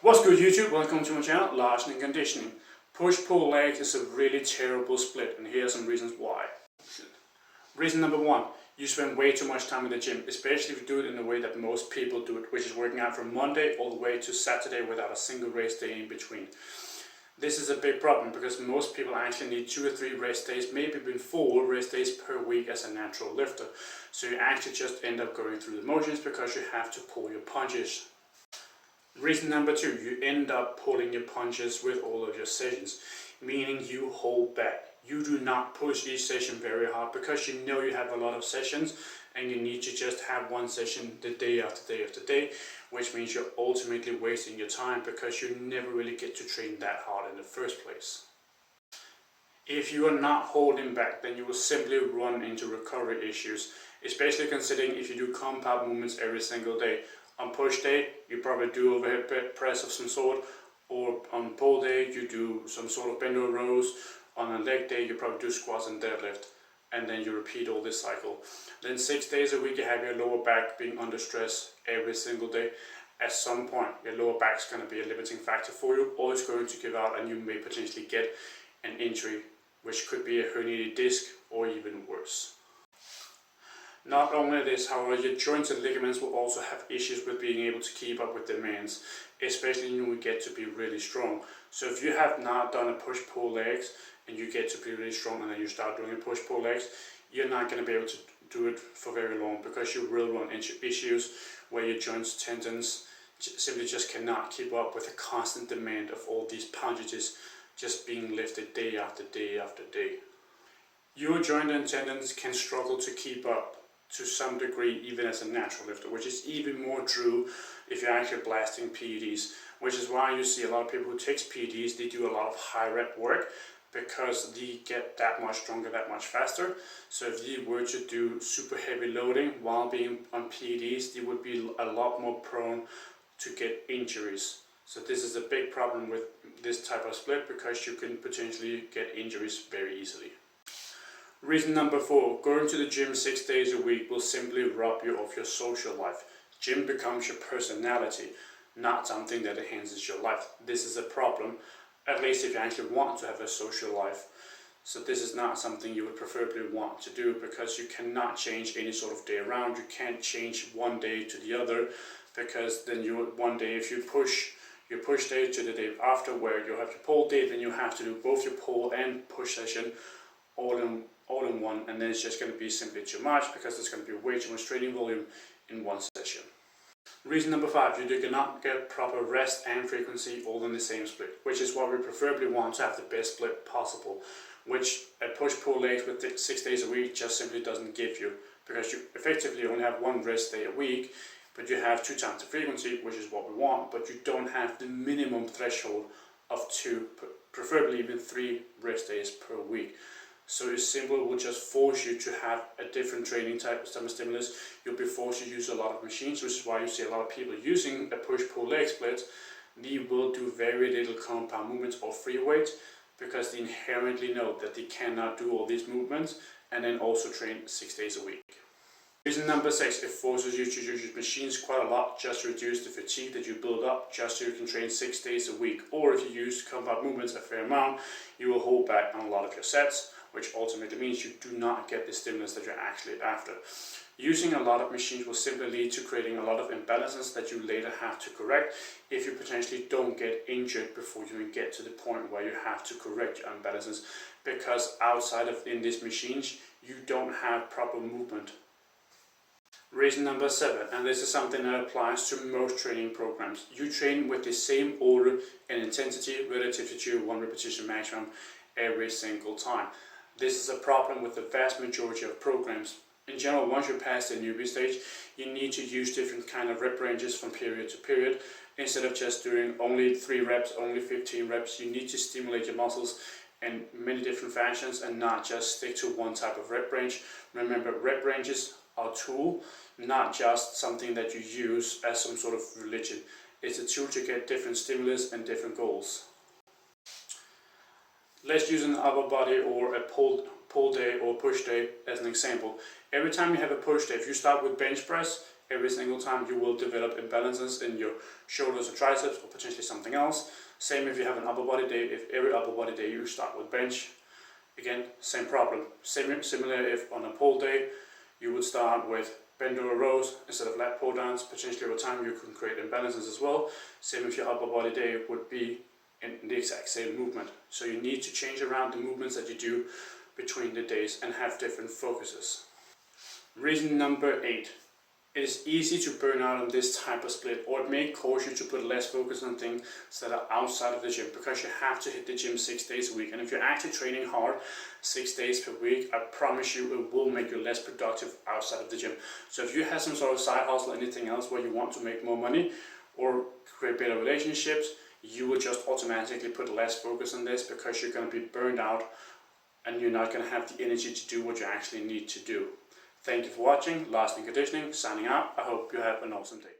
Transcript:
What's good YouTube? Welcome to my channel, Larsen and Conditioning. Push-pull leg is a really terrible split, and here are some reasons why. Reason number one, you spend way too much time in the gym, especially if you do it in the way that most people do it, which is working out from Monday all the way to Saturday without a single rest day in between. This is a big problem because most people actually need 2 or 3 rest days, maybe even 4 rest days per week as a natural lifter. So you actually just end up going through the motions because you have to pull your punches. Reason number two, you end up pulling your punches with all of your sessions, meaning you hold back. You do not push each session very hard because you know you have a lot of sessions and you need to just have one session the day after day after day, which means you're ultimately wasting your time because you never really get to train that hard in the first place. If you are not holding back, then you will simply run into recovery issues, especially considering if you do compound movements every single day. On push day, you probably do overhead press of some sort, or on pull day, you do some sort of bend over rows. On a leg day, you probably do squats and deadlift, and then you repeat all this cycle. Then 6 days a week, you have your lower back being under stress every single day. At some point, your lower back is going to be a limiting factor for you, or it's going to give out, and you may potentially get an injury, which could be a herniated disc or even worse. Not only this, however, your joints and ligaments will also have issues with being able to keep up with demands, especially when we get to be really strong. So if you have not done a push-pull legs and you get to be really strong and then you start doing a push-pull legs, you're not going to be able to do it for very long because you will run into issues where your joints, tendons simply just cannot keep up with the constant demand of all these punches just being lifted day after day after day. Your joint and tendons can struggle to keep up to some degree even as a natural lifter, which is even more true if you're actually blasting PEDs, which is why you see a lot of people who take PEDs, they do a lot of high rep work because they get that much stronger, that much faster. So if you were to do super heavy loading while being on PEDs, they would be a lot more prone to get injuries. So this is a big problem with this type of split because you can potentially get injuries very easily. Reason number 4, going to the gym 6 days a week will simply rob you of your social life. Gym becomes your personality, not something that enhances your life. This is a problem, at least if you actually want to have a social life. So this is not something you would preferably want to do because you cannot change any sort of day around. You can't change one day to the other because then one day if you push your push day to the day after where you have your pull day, then you have to do both your pull and push session all in one, and then it's just going to be simply too much because there's going to be way too much training volume in one session. Reason number 5, you cannot get proper rest and frequency all in the same split, which is why we preferably want to have the best split possible, which a push-pull legs with 6 days a week just simply doesn't give you, because you effectively only have 1 rest day a week, but you have 2 times the frequency, which is what we want, but you don't have the minimum threshold of 2, preferably even 3 rest days per week. So it simply will just force you to have a different training type of stimulus. You'll be forced to use a lot of machines, which is why you see a lot of people using a push-pull leg split. They will do very little compound movements or free weight because they inherently know that they cannot do all these movements and then also train 6 days a week. Reason number 6, it forces you to use machines quite a lot just to reduce the fatigue that you build up just so you can train 6 days a week. Or if you use compound movements a fair amount, you will hold back on a lot of your sets, which ultimately means you do not get the stimulus that you're actually after. Using a lot of machines will simply lead to creating a lot of imbalances that you later have to correct if you potentially don't get injured before you get to the point where you have to correct your imbalances, because outside of in these machines you don't have proper movement. Reason number 7, and this is something that applies to most training programs. You train with the same order and intensity relative to your 1 repetition maximum every single time. This is a problem with the vast majority of programs. In general, once you pass the newbie stage, you need to use different kind of rep ranges from period to period. Instead of just doing only 3 reps, only 15 reps, you need to stimulate your muscles in many different fashions and not just stick to one type of rep range. Remember, rep ranges are a tool, not just something that you use as some sort of religion. It's a tool to get different stimulus and different goals. Let's use an upper body or a pull day or push day as an example. Every time you have a push day, if you start with bench press every single time you will develop imbalances in your shoulders or triceps or potentially something else. Same if you have an upper body day. If every upper body day you start with bench, again, same problem. Similar if on a pull day you would start with bend over rows instead of lat pull downs, potentially over time you can create imbalances as well. Same if your upper body day would be in the exact same movement. So you need to change around the movements that you do between the days and have different focuses. Reason number 8. It is easy to burn out on this type of split, or it may cause you to put less focus on things that are outside of the gym, because you have to hit the gym 6 days a week. And if you're actually training hard 6 days per week, I promise you it will make you less productive outside of the gym. So if you have some sort of side hustle or anything else where you want to make more money or create better relationships, you will just automatically put less focus on this, because you're going to be burned out and you're not going to have the energy to do what you actually need to do. Thank you for watching. Lasting Conditioning signing out. I hope you have an awesome day.